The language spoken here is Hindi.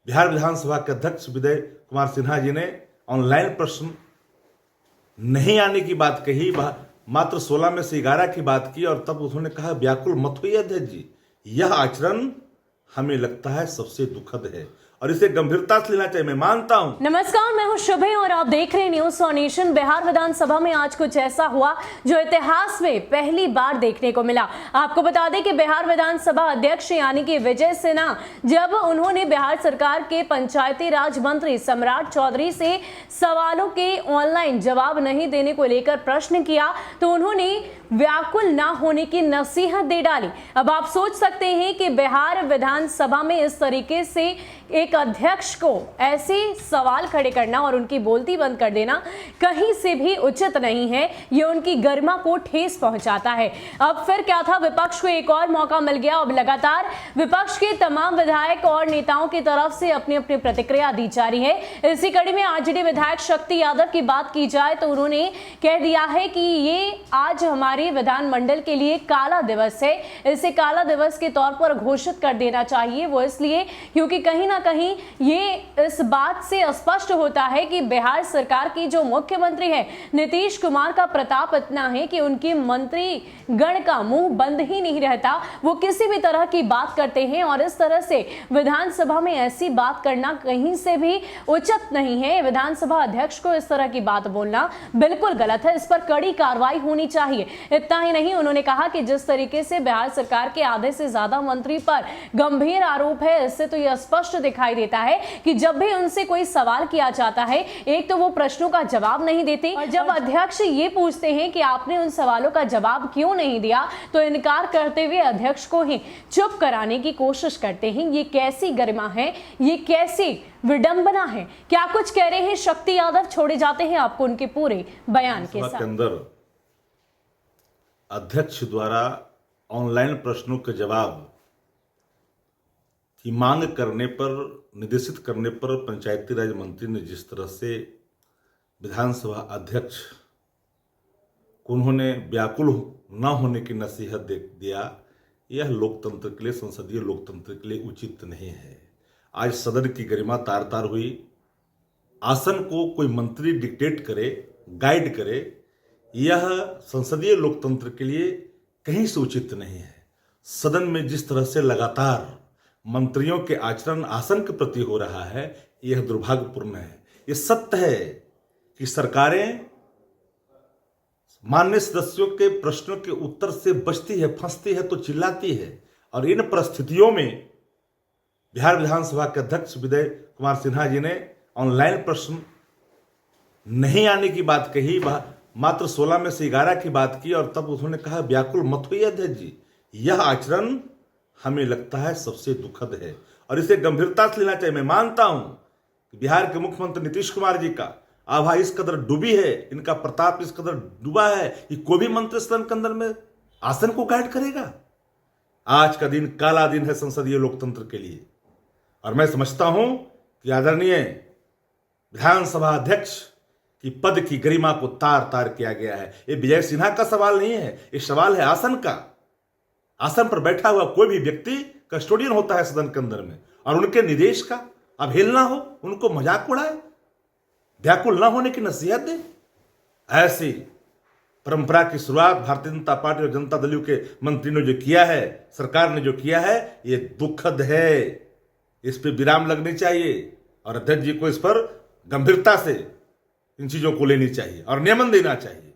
बिहार विधानसभा के अध्यक्ष विजय कुमार सिन्हा जी ने ऑनलाइन प्रश्न नहीं आने की बात कही, मात्र 16 में से 11 की बात की और तब उन्होंने कहा व्याकुल मत होइए अध्यक्ष जी, यह आचरण हमें लगता है सबसे दुखद है और इसे गंभीरता से लेना चाहिए। मैं मानता हूं। नमस्कार, मैं हूं शुभे और आप देख रहे हैं न्यूज फॉर नेशन। बिहार विधानसभा में आज कुछ ऐसा हुआ जो इतिहास में पहली बार देखने को मिला। आपको बता दें कि बिहार विधानसभा अध्यक्ष यानी कि विजय सिन्हा जब उन्होंने बिहार सरकार के पंचायती राज मंत्री सम्राट चौधरी से सवालों के ऑनलाइन जवाब नहीं देने को लेकर प्रश्न किया तो उन्होंने व्याकुल ना होने की नसीहत दे डाली। अब आप सोच सकते हैं कि बिहार विधानसभा में इस तरीके से एक अध्यक्ष को ऐसे सवाल खड़े करना और उनकी बोलती बंद कर देना कहीं से भी उचित नहीं है। ये उनकी गरिमा को ठेस पहुंचाता है। अब फिर क्या था, विपक्ष को एक और मौका मिल गया। अब लगातार विपक्ष के तमाम विधायक और नेताओं की तरफ से अपनी अपनी प्रतिक्रिया दी जा रही है। इसी कड़ी में आरजेडी विधायक शक्ति यादव की बात की जाए तो उन्होंने कह दिया है कि ये आज हमारे विधानमंडल के लिए काला दिवस है। इसे काला दिवस के तौर पर घोषित कर देना चाहिए। वो इसलिए क्योंकि कहीं ना कहीं ये इस बात से स्पष्ट होता है कि बिहार सरकार की जो मुख्यमंत्री है नीतीश कुमार का प्रताप इतना है कि उनकी मंत्री गण का मुंह बंद ही नहीं रहता। वो किसी भी तरह की बात करते हैं और इस तरह से विधानसभा में ऐसी बात करना कहीं से भी उचित नहीं है। विधानसभा अध्यक्ष को इस तरह की बात बोलना बिल्कुल गलत है। इस पर कड़ी कार्रवाई होनी चाहिए। इतना ही नहीं, उन्होंने कहा कि जिस तरीके से बिहार सरकार के आधे से ज्यादा मंत्री पर गंभीर आरोप है, इससे तो यह स्पष्ट दिखाई देता है कि जब भी उनसे कोई सवाल किया जाता है, एक तो वो प्रश्नों का जवाब नहीं देते और जब अध्यक्ष ये पूछते हैं कि आपने उन सवालों का जवाब क्यों नहीं दिया तो इनकार करते हुए अध्यक्ष को ही चुप कराने की कोशिश करते हैं। ये कैसी गरिमा है, ये कैसी विडंबना है। क्या कुछ कह रहे हैं शक्ति यादव, छोड़े जाते हैं आपको उनके पूरे बयान के साथ। अंदर अध्यक्ष द्वारा ऑनलाइन प्रश्नों के जवाब की मांग करने पर, निर्देशित करने पर पंचायती राज मंत्री ने जिस तरह से विधानसभा अध्यक्ष को उन्होंने व्याकुल न होने की नसीहत दे दिया, यह लोकतंत्र के लिए, संसदीय लोकतंत्र के लिए उचित नहीं है। आज सदन की गरिमा तार तार हुई। आसन को कोई मंत्री डिक्टेट करे, गाइड करे, यह संसदीय लोकतंत्र के लिए कहीं से उचित नहीं है। सदन में जिस तरह से लगातार मंत्रियों के आचरण आसन के प्रति हो रहा है, यह दुर्भाग्यपूर्ण है। यह सत्य है कि सरकारें माननीय सदस्यों के प्रश्नों के उत्तर से बचती है, फंसती है तो चिल्लाती है और इन परिस्थितियों में बिहार विधानसभा के अध्यक्ष विजय कुमार सिन्हा जी ने ऑनलाइन प्रश्न नहीं आने की बात कही, मात्र 16 में से 11 की बात की और तब उन्होंने कहा व्याकुल मत होइए अध्यक्ष जी, यह आचरण हमें लगता है सबसे दुखद है और इसे गंभीरता से लेना चाहिए। मैं मानता हूं कि बिहार के मुख्यमंत्री नीतीश कुमार जी का आभा इस कदर डूबी है, इनका प्रताप इस कदर डूबा है कि कोई भी मंत्री सदन के अंदर में आसन को गाइड करेगा। आज का दिन काला दिन है संसदीय लोकतंत्र के लिए और मैं समझता हूं कि आदरणीय विधानसभा अध्यक्ष कि पद की गरिमा को तार तार किया गया है। ये विजय सिन्हा का सवाल नहीं है, ये सवाल है आसन का। आसन पर बैठा हुआ कोई भी व्यक्ति कस्टोडियन होता है सदन के अंदर में और उनके निर्देश का अवहेलना हो, उनको मजाक उड़ाए, व्याकुल न होने की नसीहत दे। ऐसी परंपरा की शुरुआत भारतीय जनता पार्टी और जनता दल के मंत्री ने जो किया है, सरकार ने जो किया है, ये दुखद है। इस पर विराम लगनी चाहिए और अध्यक्ष जी को इस पर गंभीरता से इन चीजों को लेनी चाहिए और नियमन देना चाहिए।